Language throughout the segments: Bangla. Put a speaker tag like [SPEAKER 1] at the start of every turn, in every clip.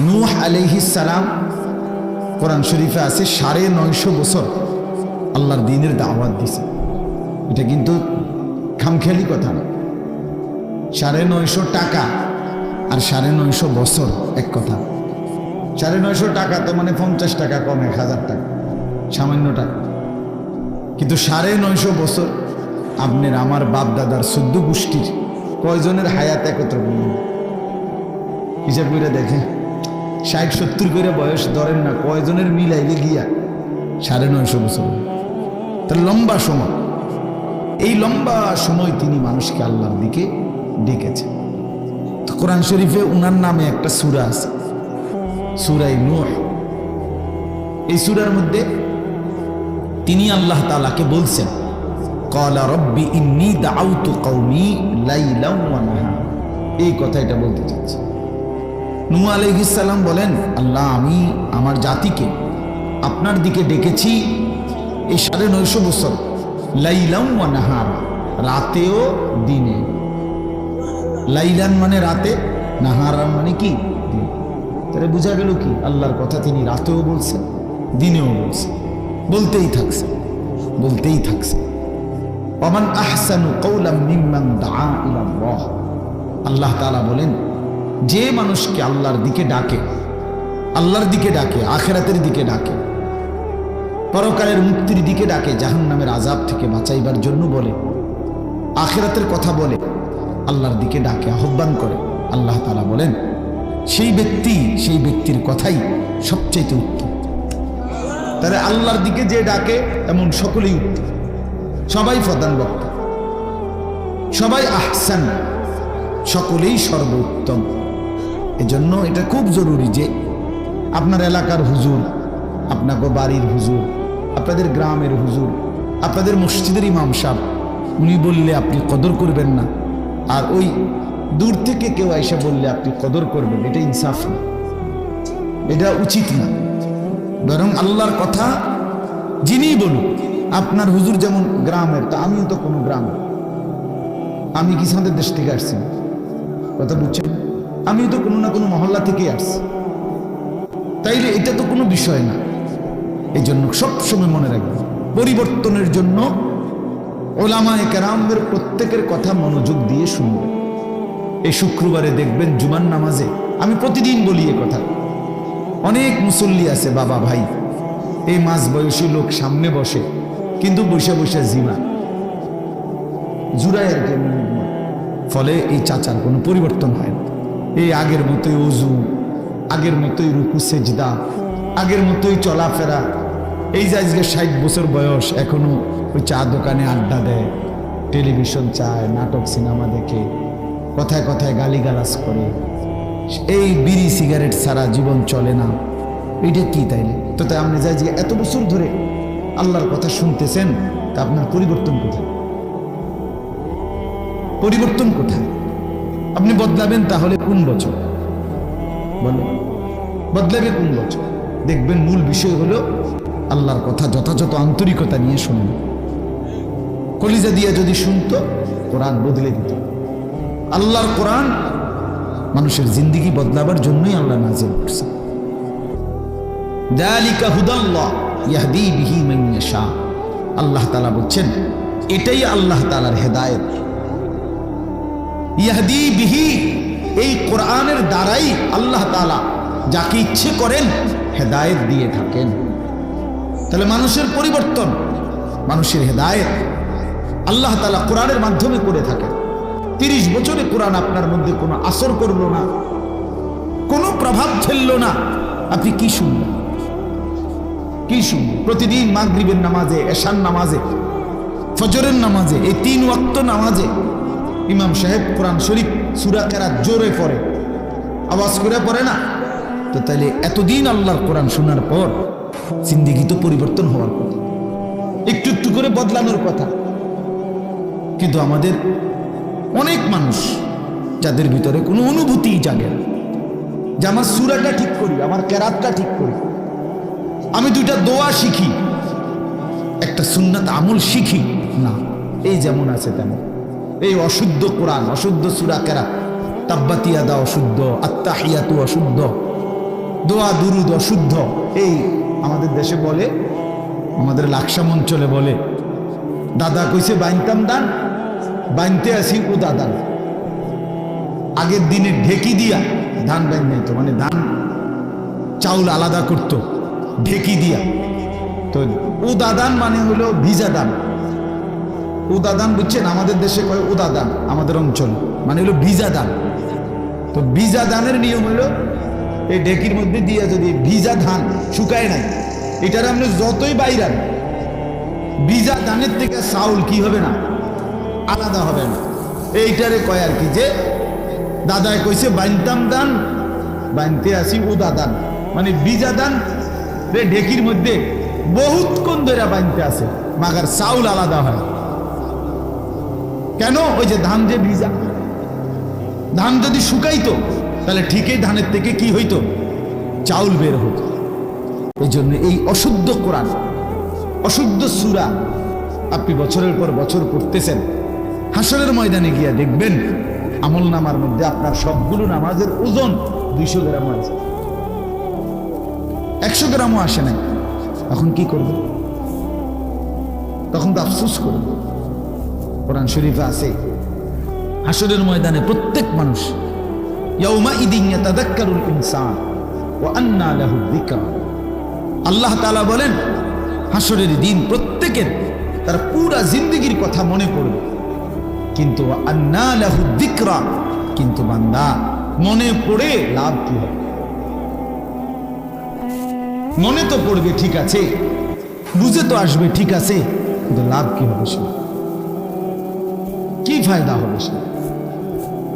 [SPEAKER 1] নূহ আলাইহিস সালাম কোরআন শরীফে আছে ৯৫০ বছর আল্লাহর দ্বীনের দাওয়াত দিছে। এটা কিন্তু খামখেয়ালি কথা না। ৯৫০ টাকা আর ৯৫০ বছর এক কথা। ৯৫০ টাকা তো মানে ৫০ টাকা কম, ১,০০০ টাকা, সামান্য টাকা। কিন্তু ৯৫০ বছর আপনার আমার বাপ দাদার ১৪ গোষ্ঠীর কয়জনের হায়াত একত্র করলেন হিসাব করে দেখে। ৬০-৭০ করে বয়স ধরেন না, কয়জনের মিলাইলে গিয়া ৯৫০ বছর। তার লম্বা সময়, এই লম্বা সময় তিনি মানুষকে আল্লাহর দিকে ডেকেছেন। তো কোরআন শরীফে উনার নামে একটা সূরা আছে, সূরা নূহ। এই সূরার মধ্যে তিনি আল্লাহ তাআলাকে বলছেন, ক্বালা রব্বি ইন্নী দাআউতু কওমি লাইলান ওয়া নাহারা। এই কথা এটা বলতে চাচ্ছি। নূহ আলাইহিস সালাম বলেন, আল্লাহ আমি আমার জাতিকে আপনার দিকে ডেকেছি এই ৯৫০ বছর, লাইলান ওয়া নাহারা, রাতেও দিনে। লাইলান মানে রাতে, নাহারান মানে কি দিন। তাহলে বোঝা গেল কি আল্লাহর কথা তিনি রাতেও বলছেন, দিনেও বলছেন, বলতেই থাকছে, বলতেই থাকছে। ওমান আহসানু কওলাম মিম্মান দাআ ইলাল্লাহ। আল্লাহ তাআলা বলেন, যে মানুষকে আল্লাহর দিকে ডাকে, আল্লাহর দিকে ডাকে, আখিরাতের দিকে ডাকে, পরকালের মুক্তির দিকে ডাকে, জাহান্নামের আযাব থেকে বাঁচাইবার জন্য বলে, আখিরাতের কথা বলে, আল্লাহর দিকে ডাকে, আহ্বান করে, আল্লাহ তাআলা বলেন সেই ব্যক্তির কথাই সবচেয়ে উত্তম। তাহলে আল্লাহর দিকে যে ডাকে এমন সকলেই উত্তম, সবাই প্রধান বক্তা, সবাই আহসান, সকলেই সর্বোত্তম। এজন্য এটা খুব জরুরি যে আপনার এলাকার হুজুর, আপনাকে বাড়ির হুজুর, আপনাদের গ্রামের হুজুর, আপনাদের মসজিদের ইমাম সাহেব, উনি বললে আপনি কদর করবেন না, আর ওই দূর থেকে কেউ এসে বললে আপনি কদর করবেন, এটা ইনসাফ না, এটা উচিত না। বরং আল্লাহর কথা যিনি বলুক, আপনার হুজুর যেমন গ্রামের, তা আমিও তো কোনো গ্রামের, আমি কি আমাদের দেশ থেকে আসছি, কথা বুঝছেন? আমিও তো কোনো না কোনো মহল্লা থেকে আসছি, তাইলে এটা তো কোনো বিষয় না। এই জন্য সবসময় মনে রাখবেন, পরিবর্তনের জন্য ওলামায়ে কেরামদের প্রত্যেকের কথা মনোযোগ দিয়ে শুনবেন। এই শুক্রবারে দেখবেন জুমার নামাজে, আমি প্রতিদিন বলি এ কথা, অনেক মুসল্লি আছে বাবা ভাই, এই মাঝ বয়সী লোক সামনে বসে, কিন্তু বসে বসে জিমা জুড়ায় আর কি, ফলে এই চাচার কোনো পরিবর্তন হয় না। এই আগের মতোই ওযু, আগের মতোই রুকু সেজদা, আগের মতোই চলাফেরা। এই যে আজকে ৬০ বছর বয়স, এখনো ওই চা দোকানে আড্ডা দেয়, টেলিভিশন চায়, নাটক সিনেমা দেখে, কথায় কথায় গালিগালাজ করে, এই বিড়ি সিগারেট ছাড়া জীবন চলে না। এটা কি তাইলে? তো তাই আপনি যাই যে এত বছর ধরে আল্লাহর কথা শুনতেছেন, তা আপনার পরিবর্তন কোথায়? পরিবর্তন কোথায়? আপনি বদলাবেন তাহলে কোন বছর বলে? বদলাবে কোন বছর? দেখবেন মূল বিষয় হলো আল্লাহর কথা যথাযথ আন্তরিকতা নিয়ে শুনুন। কলিজা দিয়ে যদি শুনতো, কোরআন বদলে দিত। আল্লাহর কোরআন মানুষের জিন্দেগি বদলাবার জন্যই আল্লাহ নাযিল করছে। যালিকা হুদাল্লাহ ইয়াহদি বিহি মান ইয়াশা। আল্লাহ তাআলা বলছেন এটাই আল্লাহ তাআলার হেদায়েত। ইয়াহদি বিহি, এই কোরআনের দ্বারাই আল্লাহ তাআলা যাকে ইচ্ছে করেন হেদায়েত দিয়ে থাকেন। তাহলে মানুষের পরিবর্তন, মানুষের হেদায়েত আল্লাহ তাআলা কোরআনের মাধ্যমে করে থাকেন। ৩০ বছরে কোরআন আপনার মধ্যে কোনো আসর করলো না, কোনো প্রভাব ফেললো না, আপনি কি শুনবেন? কি শুনবেন? প্রতিদিন মাগরিবের নামাজে, এশার নামাজে, ফজরের নামাজে, এই ৩ ওয়াক্ত নামাজে ইমাম সাহেব কোরআন শরীফ সূরা কেরাত জোরে পড়ে, আওয়াজ করে পড়ে না? তো তাইলে এতদিন আল্লাহর কোরআন শোনার পর জিন্দেগি তো পরিবর্তন হওয়ার কথা, একটু একটু করে বদলানোর কথা। কিন্তু আমাদের অনেক মানুষ যাদের ভিতরে কোনো অনুভূতি জাগে না যে আমার সূরাটা ঠিক করি, আমার কেরাতটা ঠিক করি, আমি 2টা দোয়া শিখি, একটা সুন্নাত আমল শিখি না। এই যেমন আছে তেমন, এই অশুদ্ধ কোরআন, অশুদ্ধ সূরা কেরাত, তাব্বাত ইয়াদা অশুদ্ধ, আত্তাহিয়াতু অশুদ্ধ, দোয়া দুরুদ অশুদ্ধ, এই আমাদের দেশে বলে, আমাদের লাকসাম অঞ্চলে বলে, দাদা কইছে বাইনতাম দান, বাইনতে আসি ও দাদান। আগের দিনে ঢেকি দিয়া ধান বাইন নাই তো, মানে ধান চাউল আলাদা করত ঢেকি দিয়া। তো উদাদান মানে হলো ভিজা দান। উদাদান বুঝছেন, আমাদের দেশে কয় উদাদান, আমাদের অঞ্চল মানে হলো ভিজা দান। তো ভিজা দানের নিয়ম হলো এই ঢেকির মধ্যে দিয়া যদি ভিজা ধান শুকায় নাই, এটার আপনি যতই বাইরান, ভিজা ধানের থেকে চাউল কি হবে না, আলাদা হবে না। এইটারে কয় আর কি যে দাদায় কইছে বাইনতাম দান, বাইনতে আসি উদা দান, মানে ভিজা দান রে ঢেকির মধ্যে বহুত কোন ধরে বাইনতে আছে, মাগার চাউল আলাদা হয়। কেন? ওই যে ধান যে ভিজা, ধান যদি শুকাইতো তাহলে ঠিকই ধানের থেকে কি হইতো, চাউল বের হতো। এই জন্য এই অশুদ্ধ কোরআন, অশুদ্ধ সূরা আপনি বছরের পর বছর পড়তেছেন, হাসরের ময়দানে গিয়া দেখবেন আমল নামার মধ্যে আপনার সবগুলো নামাজের ওজন 200 গ্রাম আছে, 100 গ্রামও আসে নাই। এখন কি করবে? তখন তো আফসোস করবে। কোরআন শরীফে আছে হাসরের ময়দানে প্রত্যেক মানুষ ইয়াউমাইদিন ইয়াতাযাক্কারুল ইনসান ওয়া আন্না লাহু যিকরা। আল্লাহ তাআলা বলেন হাসরের দিন প্রত্যেকের তার পুরা জিন্দেগীর কথা মনে পড়বে, কিন্তু ওয়া আন্না লাহু যিকরা, কিন্তু বান্দা মনে পড়ে লাভ কি হবে? মনে তো পড়বে ঠিক আছে, বুঝে তো আসবে ঠিক আছে, কিন্তু লাভ কি হবে? সে কি ফায়দা হবে? সে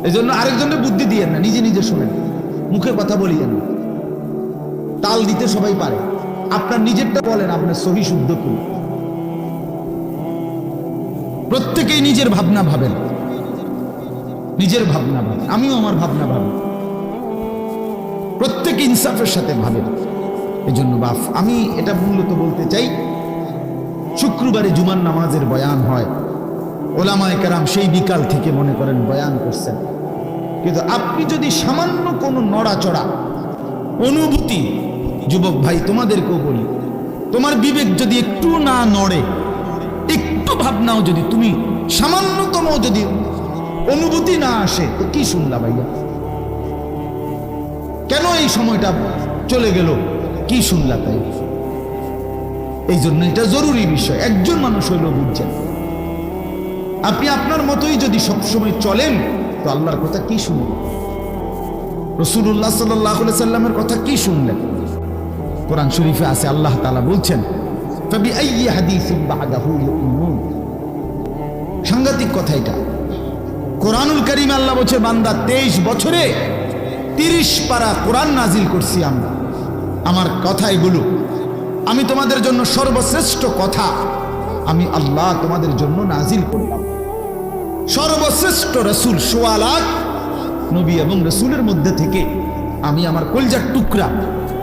[SPEAKER 1] এই জন্য আরেকজনের বুদ্ধি দিয়েন না, নিজে নিজে শোনেন, মুখে কথা বলিয়েন না। তাল দিতে সবাই পারে, আপনার নিজেরটা বলেন, আপনার সহি শুদ্ধ কি। প্রত্যেকেই নিজের ভাবনা ভাবেন, নিজের ভাবনা ভাবেন, আমিও আমার ভাবনা ভাবি, প্রত্যেকে ইনসাফের সাথে ভাবেন। এই জন্য বাপ আমি এটা মূলত বলতে চাই, শুক্রবারে জুমার নামাজের বয়ান হয়, ওলামায়ে কেরাম সেই বিকাল থেকে মনে করেন বয়ান করছেন, কিন্তু আপনি যদি সামান্য কোনো নড়াচড়া অনুভূতি, যুবক ভাই তোমাদেরকেও বলি, তোমার বিবেক যদি একটু না নড়ে, একটু ভাবনাও যদি তুমি সামান্যতম যদি অনুভূতি না আসে, তো কি শুনলা ভাইয়া? কেন এই সময়টা চলে গেল, কি শুনলা? তাই এই জন্য এটা জরুরি বিষয়, একজন মানুষ হইলেও বুঝছেন। আপনি আপনার মতোই যদি সবসময় চলেন, তো আল্লাহর কথা কি শুনলেন? রাসূলুল্লাহ সাল্লাল্লাহু আলাইহি সাল্লামের কথা কি শুনলেন? কোরআন শরীফে আছে, আল্লাহ তাআলা বলছেন ফাবিআইয়ি হাদিসিন বা'দাহু ইউমিনুন। সাংঘাতিক কথা এটা। কোরআনুল কারীম আল্লাহ বলছে, বান্দা 23 বছরে 30 পারা কোরআন নাজিল করছি আমরা, আমার কথা এগুলো, আমি তোমাদের জন্য সর্বশ্রেষ্ঠ কথা আমি আল্লাহ তোমাদের জন্য নাজিল করলাম। সর্বশ্রেষ্ঠ রাসূল, 1.25 লাখ নবী এবং রাসূলের মধ্যে থেকে আমি আমার কলিজার টুকরা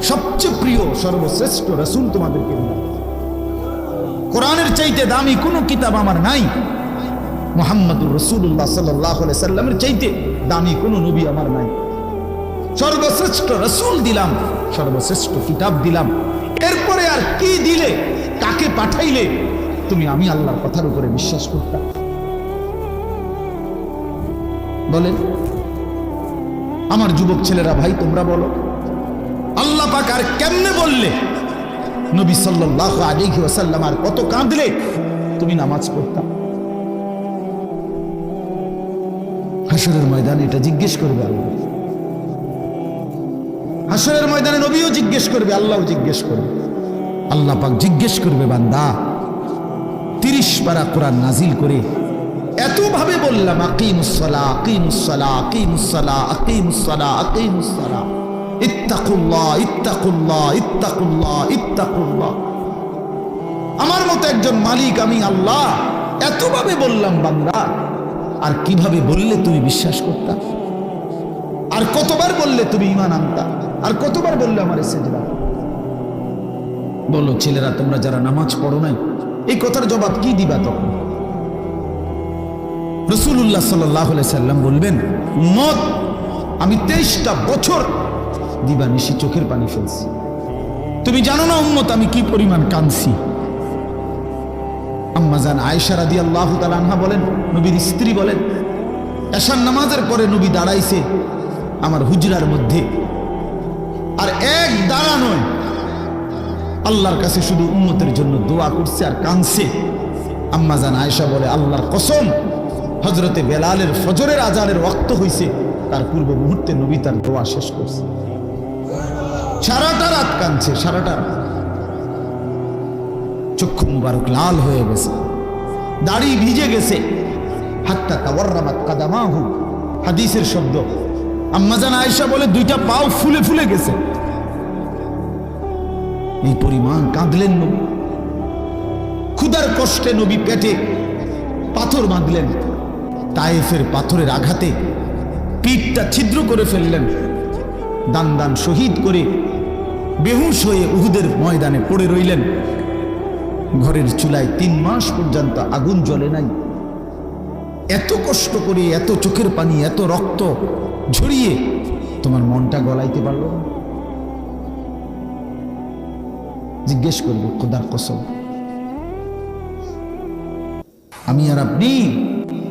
[SPEAKER 1] সবচেয়ে প্রিয় সর্বশ্রেষ্ঠ রাসূল তোমাদেরকে দিলাম। কোরআনের চাইতে দামি কোনো কিতাব আমার নাই, মুহাম্মদুর রাসূলুল্লাহ সাল্লাল্লাহু আলাইহি সাল্লামের চাইতে দামি কোনো নবী আমার নাই। সর্বশ্রেষ্ঠ রাসূল দিলাম, সর্বশ্রেষ্ঠ কিতাব দিলাম, এরপরে আর কি দিলে, কাকে পাঠাইলে তুমি আমি আল্লাহর কথার উপরে বিশ্বাস করতাম? বলেন আমার যুবক ছেলেরা, ভাই তোমরা বলো, আল্লাহ পাক আর কেমনে বললে নবী সাল্লাল্লাহু আলাইহি ওয়াসাল্লাম আর কত কাঁদলে তুমি নামাজ পড়তা? হাসরের ময়দানে এটা জিজ্ঞেস করবে আল্লাহ। হাসরের ময়দানে নবীও জিজ্ঞেস করবে, আল্লাহও জিজ্ঞেস করবে। আল্লাহ পাক জিজ্ঞেস করবে, বান্দা 30 পারা কোরআন নাজিল করে এত ভাবে বললাম, আকিমুস সালাহ আকিমুস সালাহ আকিমুস সালাহ আকিমুস সালাহ আকিমুস সালাহ ইত্তাকুল্লাহ ইত্তাকুল্লাহ ইত্তাকুল্লাহ ইত্তাকুল্লাহ। আমার মতো একজন মালিক আমি আল্লাহ এত ভাবে বললাম, বান্দা আর কিভাবে বললে তুমি বিশ্বাস করতা? আর কতবার বললে তুমি ঈমান আনতা? আর কতবার বললে আমার সিজদা? বলো ছেলেরা, তোমরা যারা নামাজ পড়ো নাই, এই কথার জবাব কি দিবা তখন? রাসূলুল্লাহ সাল্লাল্লাহু আলাইহি সাল্লাম বলবেন, উম্মত আমি 23টা বছর দিবানিশি চোখের পানি ফেলছি। তুমি জানো না উম্মত আমি কি পরিমাণ কাঁদছি। আম্মাজান আয়েশা রাদিয়াল্লাহু তাআলা আনহা বলেন, নবীর স্ত্রী বলেন, এশার নামাজের পরে নবী দাঁড়াইছে আমার হুজরার মধ্যে, আর এক দাঁড়া নয়, আল্লাহর কাছে শুধু উম্মতের জন্য দোয়া করছে আর কাঁদছে। আম্মাজান আয়েশা বলে, আল্লাহর কসম, হযরতে বেলালের ফজরের আজানের ওয়াক্ত হইছে, তার পূর্ব মুহূর্তে নবী তার দোয়া শেষ করছে। সারাটা রাত কাঁদছে, সারাটা রাত। চক্ষু মুবারক লাল হয়ে গেছে, দাড়ি ভিজে গেছে। হাত্তা তাওয়াররামাত কাদামাহু, হাদিসের শব্দ। আম্মাজান আয়েশা বলে দুইটা পাও ফুলে ফুলে গেছে। এই পরিমাণ কাঁদলেন নবী। ক্ষুধার কষ্টে নবী পেটে পাথর বাঁধলেন, তায়েফের পাথরের আঘাতে পিঠটা ছিদ্র করে ফেললেন, দান দান শহীদ করে বেহুশ হয়ে উহুদের ময়দানে পড়ে রইলেন। ঘরের চুলায় 3 মাস পর্যন্ত আগুন জ্বলে নাই। এত কষ্ট করে, এত চোখের পানি, এত রক্ত ঝরিয়ে তোমার মনটা গলাইতে পারল না? জিজ্ঞেস করবে, খোদার কসম। আমি আর আপনি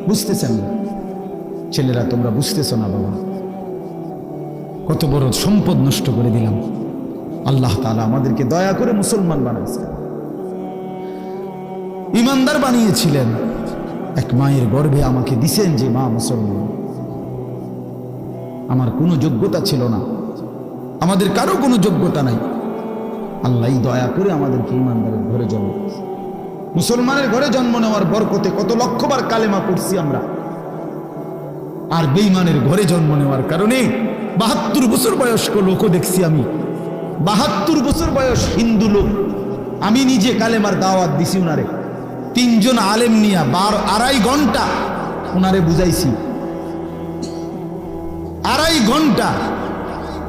[SPEAKER 1] বুঝতেছেন না, ছেলেরা তোমরা বুঝতেছ না বাবা, কত বড় সম্পদ নষ্ট করে দিলাম। আল্লাহ তাআলা আমাদেরকে দয়া করে মুসলমান বানাইছে, ইমানদার বানিয়েছিলেন। এক মায়ের গর্ভে আমাকে দিছেন যে মা মুসলমান। আমার কোনো যোগ্যতা ছিল না, আমাদের কারো কোনো যোগ্যতা নাই। আল্লাহ দয়া করে আমাদেরকে ইমানদারের ঘরে জন্ম দিয়েছে। মুসলমানের ঘরে জন্ম নেওয়ার বরকতে কত লক্ষবার কালেমা পড়ছি আমরা। আর বেঈমানের ঘরে জন্ম নেওয়ার কারণে 72 বছর বয়স্ক লোকও দেখছি আমি। 72 বছর বয়স হিন্দু লোক, আমি নিজে কালেমার দাওয়াত দিছি উনারে। 3 জন আলেম নিয়া 2.5 ঘন্টা উনারে বুঝাইছি। 2.5 ঘন্টা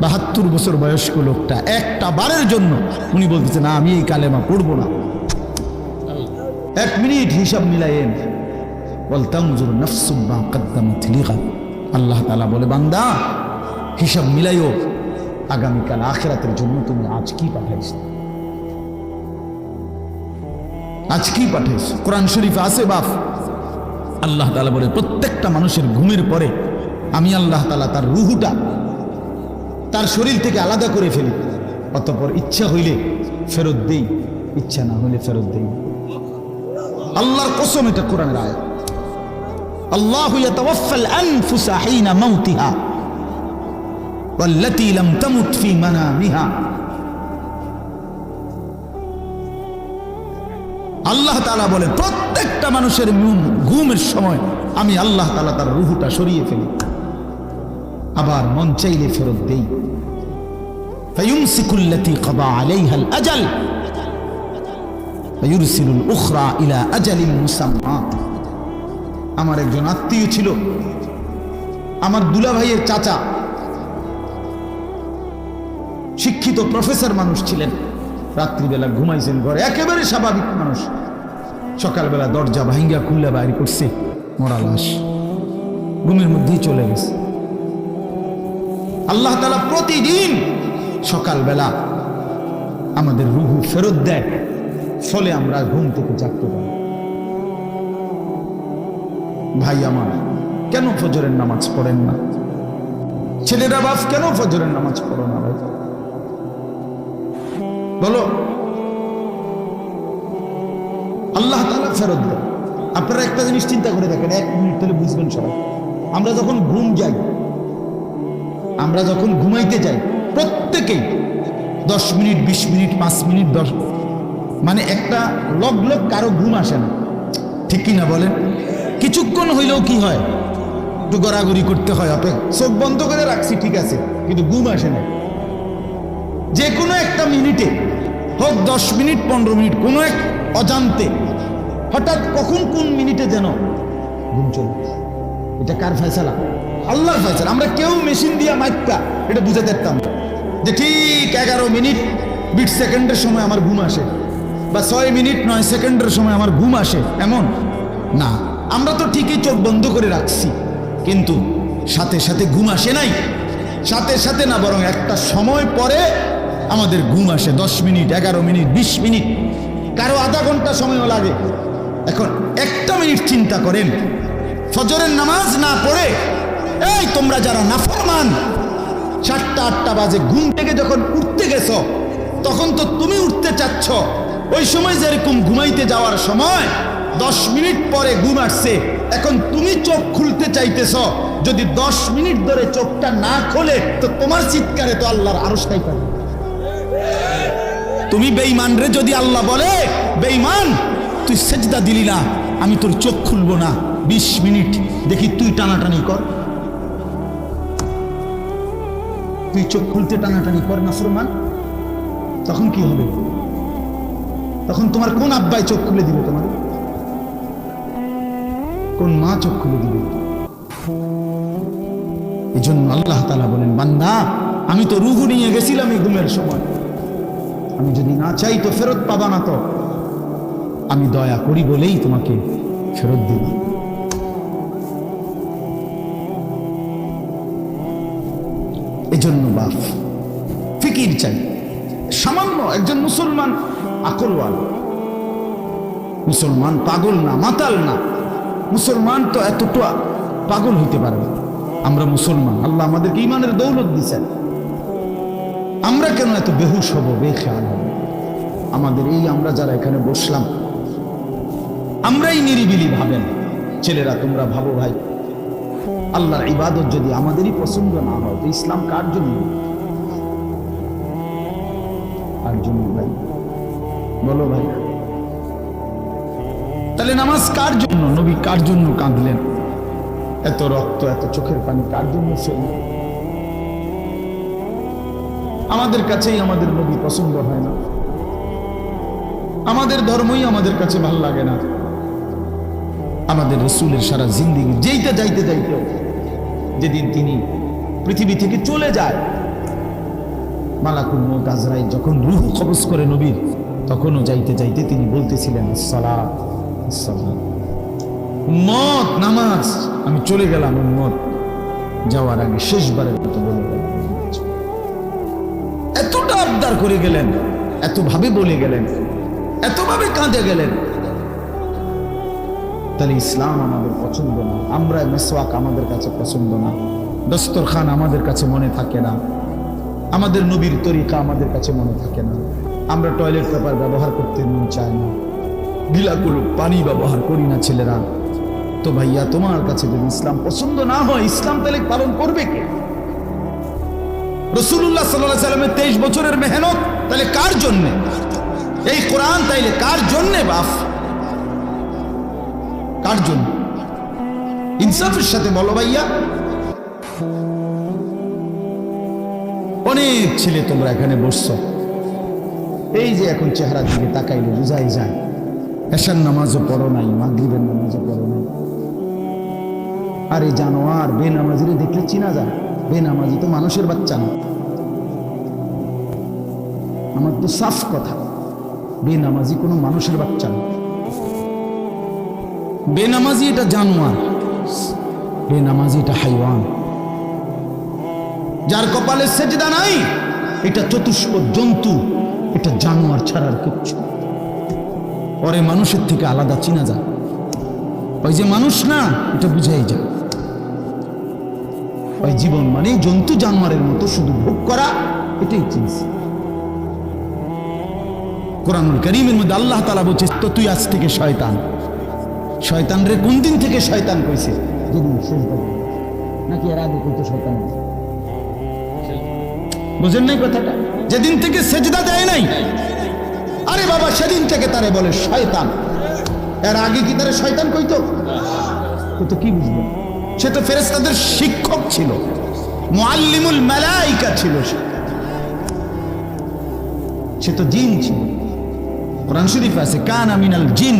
[SPEAKER 1] 72 বছর বয়স্ক লোকটা একটা বারের জন্য উনি বলতেছে না আমি এই কালেমা পড়বো না। 1 মিনিট হিসাব মিলাইয়েন। ওয়ালতানজুর নাফসুম মা কদ্দামাত লিগাদ। আল্লাহ তাআলা বলে, বান্দা হিসাব মিলাইও, আগামীকাল আখিরাতের জন্য তুমি আজ কি পাঠাইছো, আজ কি পাঠাইছো। কোরআন শরীফে আছে বাপ, আল্লাহ তাআলা বলে প্রত্যেকটা মানুষের ঘুমের পরে আমি আল্লাহ তাআলা তার রুহুটা তার শরীর থেকে আলাদা করে ফেলি, অতঃপর ইচ্ছা হইলে ফেরত দেই, ইচ্ছা না হইলে ফেরত দেই। আল্লাহর কসম, এটা কোরআনের আয়াত। আল্লাহু ইয়াতাওয়াফাল আনফুসা হিনা মাউতিহা ওয়াল্লাতী লাম তামুত ফি মানামিহা। আল্লাহ তাআলা বলে প্রত্যেকটা মানুষের ঘুমের সময় আমি আল্লাহ তাআলা তার রূহটা সরিয়ে ফেলি, আবার মন চাইলে ফেরত দেই। ফায়ুমসিকুল্লাতী কাদা আলাইহাল আজাল ওয়ায়ুরসিলুল উখরা ইলা আজালিন মুসাম্মা। আমার একজন আত্মীয় ছিল, আমার দুলা ভাইয়ের চাচা, শিক্ষিত প্রফেসর মানুষ ছিলেন। রাত্রিবেলা ঘুমাইছেন ঘরে, একেবারে স্বাভাবিক মানুষ। সকালবেলা দরজা ভাঙ্গা খুললে বাইরে করছে মরা লাশ, ঘুমের মধ্যেই চলে গেছে। আল্লাহ তাআলা প্রতিদিন সকালবেলা আমাদের রূহ ফেরত দেয়, ফলে আমরা ঘুম থেকে জাগতে পারি। ভাই আমার, কেন ফজরের নামাজ পড়েন না? ছেলেরা বাপ কেন ফজরের নামাজ পড়ো না ভাই? বলো। আল্লাহ তাআলা ফেরত দেয়। আপনারা একটা জিনিস চিন্তা করে দেখেন, 1 মিনিট তাহলে বুঝবেন সবাই। আমরা যখন ঘুম যাই, আমরা যখন ঘুমাইতে যাই, প্রত্যেকেই 10 মিনিট, 20 মিনিট, 5 মিনিট, 10, মানে একটা লগ কারো ঘুম আসে না, ঠিক কিনা বলেন? কিছুক্ষণ হইলেও কি হয়, একটু গড়াগড়ি করতে হয়, চোখ বন্ধ করে রাখছি ঠিক আছে, কিন্তু ঘুম আসে না। যে কোনো একটা মিনিটে হোক, 10 মিনিট, 15 মিনিট, কোনো এক অজান্তে হঠাৎ কখন কোন মিনিটে যেন ঘুম চলে। এটা কার ফয়সালা? আল্লাহর ফয়সালা। আমরা কেউ মেশিন দিয়া মাইকা এটা বুঝে দেখতাম যে ঠিক 11 মিনিট 20 সেকেন্ডের সময় আমার ঘুম আসে, বা 6 মিনিট 9 সেকেন্ডের সময় আমার ঘুম আসে, এমন না। আমরা তো ঠিকই চোখ বন্ধ করে রাখছি, কিন্তু সাথে সাথে ঘুম আসে নাই। সাথে সাথে না, বরং একটা সময় পরে আমাদের ঘুম আসে। 10 মিনিট, 11 মিনিট, 20 মিনিট, কারো আধা ঘন্টা সময়ও লাগে। এখন 1 মিনিট চিন্তা করেন, ফজরের নামাজ না পড়ে, এই তোমরা যারা নাফরমান, 7টা 8টা বাজে ঘুম থেকে যখন উঠতে গেছো, তখন তো তুমি উঠতে চাচ্ছ, ওই সময় যেরকম ঘুমাইতে যাওয়ার সময় 10 মিনিট পরে ঘুম আসছে, এখন তুমি চোখ খুলতে চাইতেছ। যদি 10 মিনিট ধরে চোখটা না খোলে, তো তোমার চিৎকারে তো আল্লাহর আরশটাই পাবে। তুমি বেঈমান রে যদি আল্লাহ বলে, বেঈমান তুই সেজদা দিলি না, আমি তোর চোখ খুলবো না 20 মিনিট, দেখি তুই টানাটানি কর, তুই চোখ খুলতে টানাটানি কর নাফরমান, তখন কি হবে? তখন তোমার কোন আব্বাই চোখ খুলে দিবে? তোমার কোন মা চোখ খুলে দিবে? এই জন্য আল্লাহ তাআলা বলেন, বান্দা আমি তো রূহ নিয়ে গেছিলাম এই ঘুমের সময়, আমি যদি না চাই তো ফেরত পাবা না, তো আমি দয়া করি বলেই তোমাকে ফেরত দিব। এজন্য বাপ ফিকির চাই। সামান্য একজন মুসলমান আকলওয়াল, মুসলমান পাগল না, মাতাল না, মুসলমান তো এতটা পাগল হইতে পারে না। আমরা মুসলমান, আল্লাহ আমাদেরকে ঈমানের দৌলত দিয়েছেন, আমরা কেন এত বেহুশ হব, বেখেয়াল হব? আমাদের এই আমরা যারা এখানে বসলাম, আমরাই নিরিবিলি ভাবেন। ছেলেরা তোমরা ভাবো ভাই, আল্লাহর ইবাদত যদি আমাদেরই পছন্দ না হয়, তো ইসলাম কার জন্য? কার জন্য ভাই? বলো ভাই। তাহলে নামাজ কার জন্য? নবী কার জন্য কাঁদলেন? এত রক্ত, এত চোখের পানি কার জন্য ফেললেন? আমাদের কাছেই আমাদের নবী পছন্দ হয় না, আমাদের ধর্মই আমাদের কাছে ভালো লাগে না। আমাদের রাসূলের সারা জিন্দেগি যেতে যাইতে যাইতে, যেদিন তিনি পৃথিবী থেকে চলে যায়, মালাকুল মউত আজরাইল যখন রূহ কবজ করে নবীর, তখনও যাইতে যাইতে তিনি বলতেছিলেন, সালাত সালাত, উম্মত নামাজ। আমি চলে গেলাম উম্মত, যাওয়ার আগে শেষবারের মতো বলে গেলেন। এতটা আবদার করে গেলেন, এতভাবে বলে গেলেন, এতভাবে কাঁদে গেলেন। তাহলে ইসলাম আমাদের পছন্দ না, আমরা মেসওয়াক আমাদের কাছে পছন্দ না, দস্তরখান আমাদের কাছে মনে থাকে না, আমাদের নবীর তরিকা আমাদের কাছে মনে থাকে না, আমরা টয়লেট পেপার ব্যবহার করতে মন চায় না, গিলাগুলো পানি ব্যবহার করি না ছেলেরা। তো ভাইয়া, তোমার কাছে যদি ইসলাম পছন্দ না হয়, ইসলাম তাহলে পালন করবে কে? রাসূলুল্লাহ সাল্লাল্লাহু আলাইহি ওয়াসাল্লামের 23 বছরের মেহনত তাহলে কার জন্য? এই কোরআন তাইলে কার জন্য বাপ? কার জন্য? ইনসাফের সাথে বলো ভাইয়া। অনেক ছেলে তোমরা এখানে বসছো, এই যে এখন চেহারা দিকে তাকাইলে বুঝাই যায় এশার নামাজও পড়ো নাই, মাগরিবের নামাজও পড়ো নাই। আরে জানোয়ার, বেনামাজিরে দেখলে চিনা যায়। বেনামাজি তো মানুষের বাচ্চা না। আমার তো সাফ কথা, বেনামাজি কোনো মানুষের বাচ্চা না। বেনামাজি এটা জানোয়ার, বেনামাজি এটা হাইওয়ান। যার কপালে সেজদা নাই, এটা চতুষ্পদ জন্তু, এটা জানোয়ার ছাড়ার কিচ্ছু। পরে মানুষের থেকে আলাদা চিনা যায়। ওই যে মানুষ না, এটা বুঝাই যায়। ওই জীবন মানে জন্তু জানোয়ারের মতো শুধু ভোগ করা, এটাই চিনছে। কোরআনুল কারীমের মধ্যে আল্লাহ তাআলা বলছে, তো তুই আজ থেকে শয়তান। শয়তান রে কোন দিন থেকে শয়তান কইছে? যেদিন সেজদা দিল, নাকি এর আগে কইতো শয়তান? বুঝেন নাই কথাটা? যেদিন থেকে সেজদা দেয় নাই, আরে বাবা সেদিন থেকে তারে বলে শয়তান। এর আগে কি তারে শয়তান কইতো? তো কি বুঝবেন? সে তো ফেরেশতাদের শিক্ষক ছিল, মুআল্লিমুল মালায়েকা ছিল, সে তো জিন ছিল। কোরআন শরীফে আছে কানা মিনাল জিন।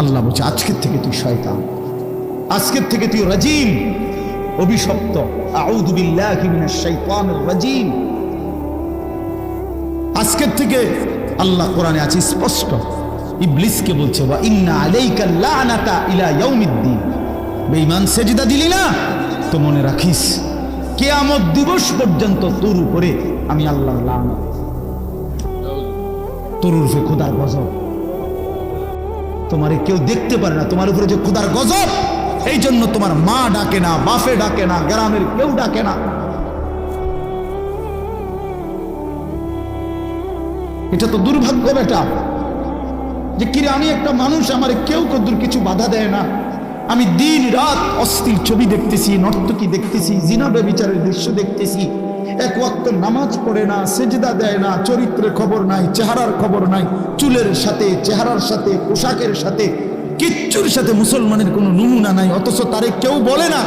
[SPEAKER 1] আল্লাহ বলছে আজকের থেকে তুই শয়তান, আজকের থেকে তুই রাজিম, অভিশপ্ত। আউযু বিল্লাহি মিনাশ শাইতানির রাজিম। আজকের থেকে আল্লাহ কোরআনে আছে স্পষ্ট, ইবলিসকে বলছে ওয়া ইন্না আলাইকা লানাতা ইলা ইয়াউমিদ্দিন। বেঈমান সেজদা দিলি না, তো মনে রাখিস কিয়ামত দিবস পর্যন্ত তোর উপরে আমি আল্লাহর লানত, তোর উপরে খোদার গজব। তোমারে কেউ দেখতে পারে না, তোমার উপরে যে খোদার গজব, এই জন্য তোমার মা ডাকে না, বাপে ডাকে না, গ্রামের কেউ ডাকে না। এটা তো দুর্ভাগ্য বেটা, যে কিরে আমি একটা মানুষ, আমার কেউ কদ্দুর কিছু বাধা দেয় না। আমি দিন রাত অস্থির ছবি দেখতেছি, নর্তকী দেখতেছি, জিনা ব্যভিচারের দৃশ্য দেখতেছি, এক ওয়াক্ত নামাজ পড়ে না, সেজদা দেয় না, চরিত্রের খবর নাই, চেহারার খবর নাই, চুলের সাথে, চেহারার সাথে, পোশাকের সাথে, কিচ্ছুর সাথে মুসলমানের কোনো নমুনা নাই। অথচ তারে কেউ বলে না,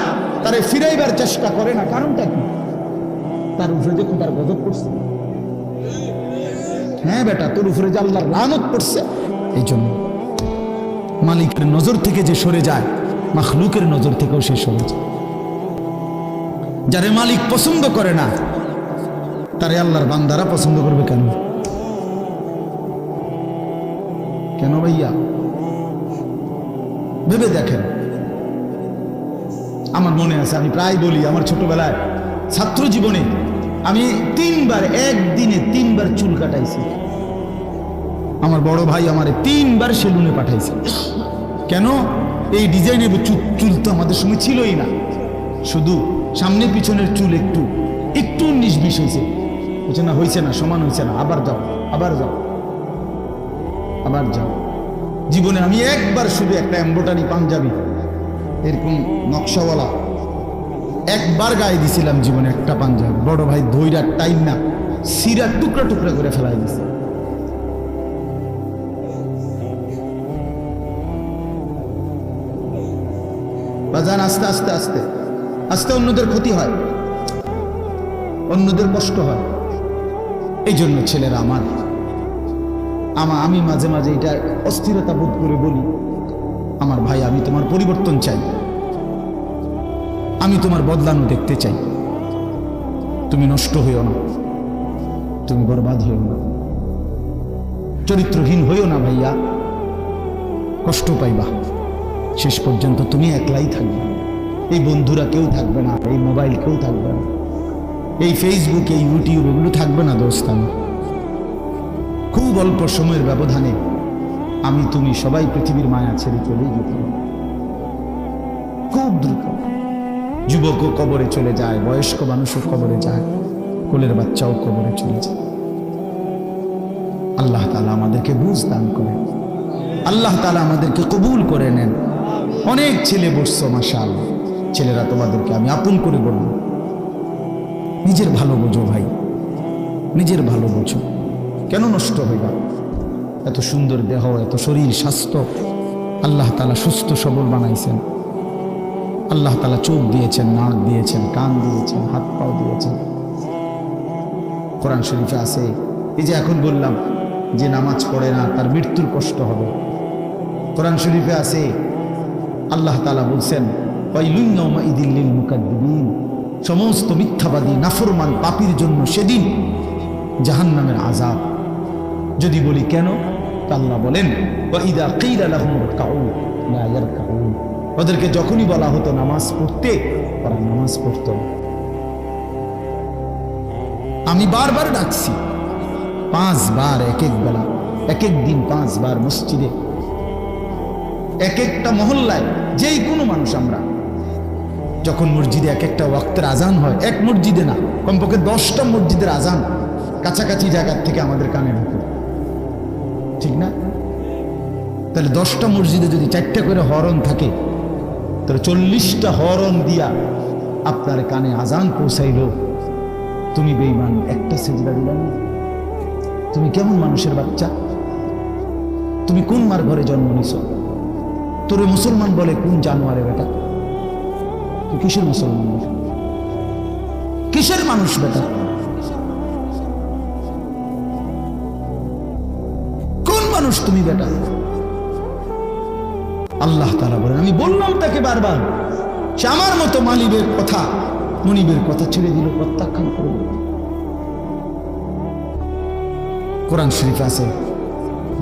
[SPEAKER 1] তারে ফিরাইবার চেষ্টা করে না। কারণটা কি? তার উপরে যে খোদার গজব পড়ছে। হ্যাঁ বেটা, তোর উপরে যে আল্লাহর লানত পড়ছে। এই জন্য মালিকের নজর থেকে যে সরে যায়, মাখলুকের নজর থেকেও সে সরে যায়। যারে মালিক পছন্দ করে না, তারে আল্লাহর বান্দারা পছন্দ করবে কেন? কেন ভাইয়া? ভেবে দেখেন। আমার মনে আছে, আমি প্রায় বলি, আমার ছোটবেলায় ছাত্র জীবনে আমি একদিনে তিনবার চুল কাটাইছি। আমার বড় ভাই আমারে 3 বার সেলুনে পাঠাইছে। কেন? এই ডিজাইনের চুল তো আমাদের সময় ছিলই না, শুধু সামনে পিছনের চুল একটু একটু 19-20 হয়েছে। বলছে না, হয়েছে না, সমান হয়েছে না, আবার যাও, আবার যাও, আবার যাও। জীবনে আমি একবার শুধু একটা এমব্রয়ডারি পাঞ্জাবি এরকম নকশাওয়ালা একবার গায়ে দিছিলাম জীবনে, একটা পাঞ্জাবি। বড় ভাই ধৈরার টাইম না, সিরা টুকরা টুকরা করে ফেলাই দিছে। বাজান, আস্তে আস্তে আস্তে আস্তে অন্যদের ক্ষতি হয়, অন্যদের কষ্ট হয়। এই জন্য ছেলেরা আমি মাঝে মাঝে এটা অস্থিরতা বোধ করে বলি, আমার ভাই, আমি তোমার পরিবর্তন চাই, আমি তোমার বদলানো দেখতে চাই। তুমি নষ্ট হইও না, তুমি বরবাদ হইও না, চরিত্রহীন হইও না ভাইয়া, কষ্ট পাইবা। শেষ পর্যন্ত তুমি একলাই থাকবে, এই বন্ধুরা কেউ থাকবে না, এই মোবাইল কেউ থাকবে না, এই ফেসবুক, এই ইউটিউব এগুলো থাকবে না দোস্তান। খুব অল্প সময়ের ব্যবধানে আমি তুমি সবাই পৃথিবীর মায়া ছেড়ে চলে যেতে হবে, খুব দ্রুত। যুবকও কবরে চলে যায়, বয়স্ক মানুষও কবরে যায়, কোলের বাচ্চাও কবরে চলে যায়। আল্লাহ তাআলা আমাদেরকে বুঝ দান করেন, আল্লাহ তাআলা আমাদেরকে কবুল করে নেন। অনেক ছেলে বসছো, মাশাআল্লাহ। ছেলেরা, তোমাদেরকে আমি আপন করে বলব, নিজের ভালো বোঝো ভাই, নিজের ভালো বোঝো। কেন নষ্ট হইবা? এত সুন্দর দেহ, এত শরীর স্বাস্থ্য, আল্লাহ তাআলা সুস্থ সবল বানাইছেন। আল্লাহ তাআলা চোখ দিয়েছেন, নাক দিয়েছেন, কান দিয়েছেন, হাত পাও দিয়েছেন। কোরআন শরীফে আছে, এই যে এখন বললাম যে নামাজ পড়ে না, তার মৃত্যুর কষ্ট হবে। কোরআন শরীফে আছে, আল্লাহ তাআলা বলছেন, ওয়াইলুন ইয়াউমাইযিল লিল মুকাদ্দিবিন, সমস্ত মিথ্যাবাদী নাফরমান পাপীর জন্য সেদিন জাহান্নামের আযাব। যদি বলি কেন, তা আল্লাহ বলেন, ওয়াইযা কিলা লাহুম ইরকাউ লা ইয়ারকাউন, ওদেরকে যখনই বলা হতো নামাজ পড়তে, ওরা নামাজ পড়ত না। আমি বারবার ডাকছি, 5 বার এক এক বেলা, এক এক দিন 5 বার মসজিদে, এক একটা মহল্লায়, যেই কোনো মানুষ আমরা যখন মসজিদে এক একটা ওয়াক্তের আজান হয়, এক মসজিদে না, কমপক্ষে 10টা মসজিদের আজান কাছাকাছি জায়গার থেকে আমাদের কানে ঢুকে, ঠিক না? তাহলে 10টা মসজিদে যদি 4টা করে হরন থাকে, তাহলে 40টা হরন দিয়া আপনার কানে আজান পৌঁছাইল। তুমি বেঈমান, একটা সেজদা দিলা না। তুমি কেমন মানুষের বাচ্চা? তুমি কোন মার ঘরে জন্ম নিছ? তোরে মুসলমান বলে কোন জানোয়ারে বেটা? তুই কিসের মুসলমান, কিসের মানুষ বেটা? কোন মানুষ তুমি বেটা? আল্লাহ তাআলা বলেন, আমি বললাম তাকে বারবার, সে আমার মতো মালিবের কথা, মনিবের কথা ছেড়ে দিল, প্রত্যাখ্যান করে দিল। কোরআন শরীফ আছে,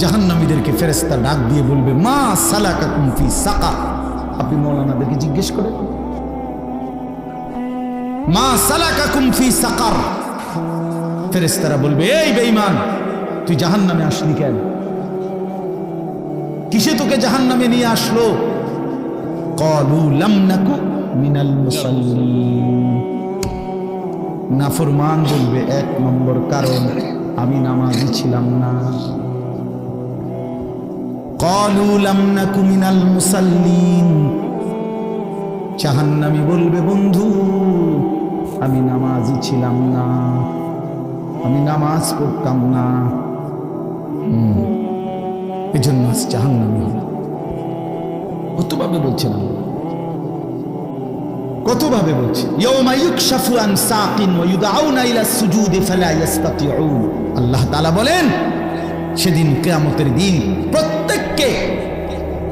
[SPEAKER 1] জাহান্নামীদেরকে ফেরেশতা ডাক দিয়ে বলবে, মা সালাকাকুম ফি সাকার। আপনি মৌলানাদেরকে জিজ্ঞেস করেন, মা সালাকাকুম ফি সাকার, ফেরেশতারা বলবে এই বেঈমান তুই জাহান্নামে আসলি কেন? কিসে তোকে জাহান্নামে নিয়ে আসলো? ক্বালু লাম নাকু মিনাল মুসাল্লিন, নাফরমান বলবে এক নম্বর কারণ আমি নামাজি ছিলাম না। ক্বালু লাম নাকু মিনাল মুসাল্লিন, জাহান্নামী বলবে বন্ধু আমি নামাজি ছিলাম না, আমি নামাজ পড়তাম না, এজন্য আজ জাহান্নামী হলাম। কতভাবে বলছেন আল্লাহ, কতভাবে বলছে। ইয়াউমা ইউকশাফু আন সাকিন ওয়া ইউদআউনা ইলা সুজুদি ফালা ইস্তাতিউন, আল্লাহ তাআলা বলেন সেদিন কিয়ামতের দিন প্রত্যেককে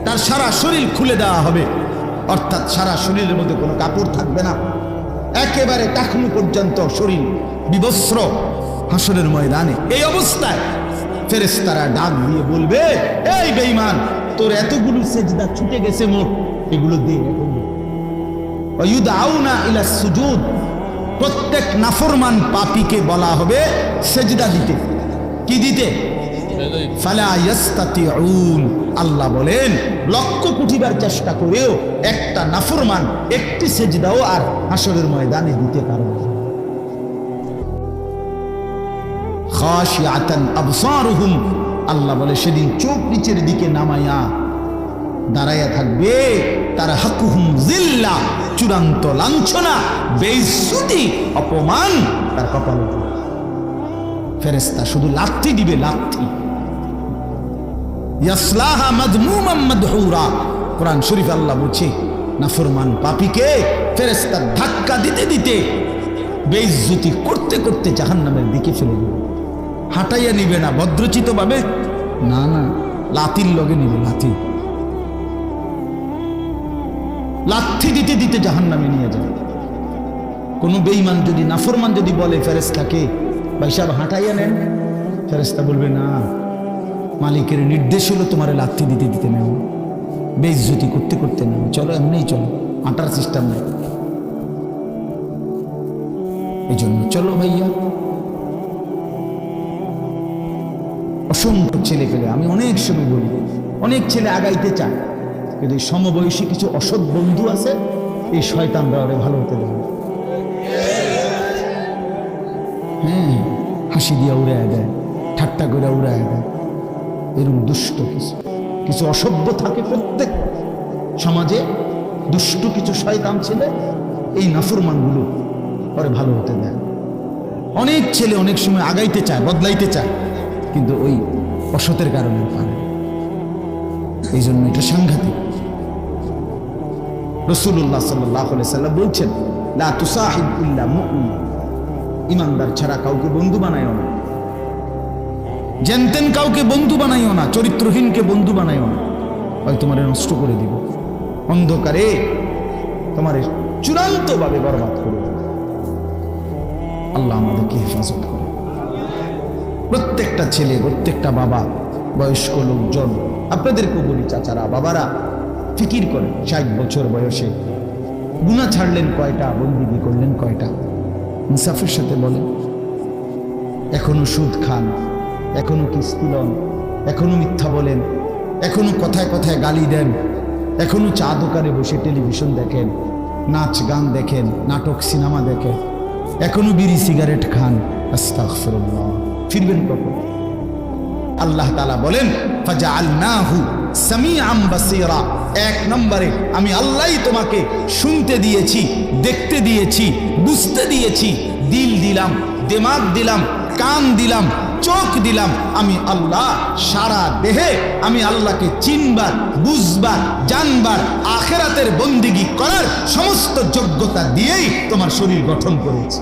[SPEAKER 1] তার সারা শরীর খুলে দেওয়া হবে, অর্থাৎ সারা শরীরের মধ্যে কোনো কাপড় থাকবে না, একেবারে টাকনু পর্যন্ত শরীর বিবস্ত্র হাসরের ময়দানে। এই অবস্থায় ফেরেশতারা ডাক দিয়ে বলবে এই বেঈমান তোর এতগুলো সেজদা ছুটে গেছে মোট, এগুলো দে। ওয়ায়ুদআউনা ইলা সুজুদ, প্রত্যেক নাফরমান পাপীকে বলা হবে সেজদা দিতে। কি দিতে? ফালা ইস্তাতিউন, আল্লাহ বলেন লক্ষ কোটিবার চেষ্টা করেও একটা নাফরমান একটি সেজদাও আর হাসরের ময়দানে দিতে পারবে না। খাশিআতান আবসারুহুম, আল্লাহ বলে সেদিন চোখ নিচের দিকে নামায়া দাঁড়াইয়া থাকবে, তার হাকুহুম জিল্লা, চূড়ান্ত লাঞ্ছনা, বেইজ্জতি, অপমান তার কপালে। ফেরেশতা শুধু লাথি দিবে, লাথি। ইয়াসলাহা মাদমুমান মাদহুরা, কোরআন শরীফ আল্লাহ বলছে নাফরমান পাপীকে ফেরেশতা ধাক্কা দিতে দিতে বেইজ্জতি করতে করতে জাহান্নামের দিকে ফেলে দিবে। হাঁটাইয়া নিবে না ভদ্রচিত ভাবে, না না, লাথির লগে নিবে, লাথি। লাথি দিতে দিতে জাহান্নামে নিয়ে যাবে। কোন বেঈমান যদি নাফরমান যদি বলে ফেরেশতাকে ভাই সাহেব হাঁটাইয়া নেন, ফেরেশতা বলবে না, মালিকের নির্দেশ হলো তোমার লাথি দিতে দিতে নেও, বেইজ্জতি করতে করতে নেও, চলো এমনিই চলো, হাঁটার সিস্টেম নেই। এই জন্য চলো ভাইয়া। অসংখ্য ছেলে পেলে, আমি অনেক সময় বলি, অনেক ছেলে আগাইতে চায়, কিন্তু এই সমবয়সী কিছু অসৎ বন্ধু আছে, এই শয়তানরা ওরে ভালো হতে দেবে। হ্যাঁ, হাসি দিয়া উড়ায় দেয়, ঠাট্টা করে উড়ায় দেয়, এরকম দুষ্ট কিছু কিছু অসভ্য থাকে প্রত্যেক সমাজে, দুষ্ট কিছু শয়তান ছেলে, এই নাফরমানগুলো ওরে ভালো হতে দেয়। অনেক ছেলে অনেক সময় আগাইতে চায়, বদলাইতে চায়, কিন্তু ওই অসতের কারণে পারে। এই জন্য এটা সাংঘাতিক। রাসূলুল্লাহ সাল্লাল্লাহু আলাইহি সাল্লাম বলছেন লা তুসাহিব ইল্লা মুমিন, ইমানদার ছাড়া কাউকে বন্ধু বানাইও না, জানতেন কাউকে বন্ধু বানাইও না, চরিত্রহীনকে বন্ধু বানাইও না, হয় তোমারে নষ্ট করে দিব, অন্ধকারে তোমারে চূড়ান্ত ভাবে বরবাদ করে দেবে। আল্লাহ আমাদেরকে হেফাজত করে। প্রত্যেকটা ছেলে, প্রত্যেকটা বাবা, বয়স্ক লোকজন, আপনাদেরকেও বলি চাচারা, বাবারা, ফিকির করেন 60 বছর বয়সে গুনাহ ছাড়লেন কয়টা, বন্দেগী করলেন কয়টা, ইনসাফের সাথে বলেন। এখনো সুদ খান, এখনো কিস্তি লন, এখনো মিথ্যা বলেন, এখনো কথায় কথায় গালি দেন, এখনো চা দোকানে বসে টেলিভিশন দেখেন, নাচ গান দেখেন, নাটক সিনেমা দেখেন, এখনো বিড়ি সিগারেট খান। আস্তাগফিরুল্লাহ, ফিরবেন কখন? আল্লাহ তাআলা বলেন ফাজআলনাহু সামিআম বাসীরা, এক নম্বরে আমি আল্লাহই তোমাকে শুনতে দিয়েছি, দেখতে দিয়েছি, বুঝতে দিয়েছি, দিল দিলাম, দিমাগ দিলাম, কান দিলাম, চোখ দিলাম। আমি আল্লাহ সারা দেহে আমি আল্লাহকে চিনবার, বুঝবার, জানবার, আখিরাতের বন্দেগী করার সমস্ত যোগ্যতা দিয়েই তোমার শরীর গঠন করেছি।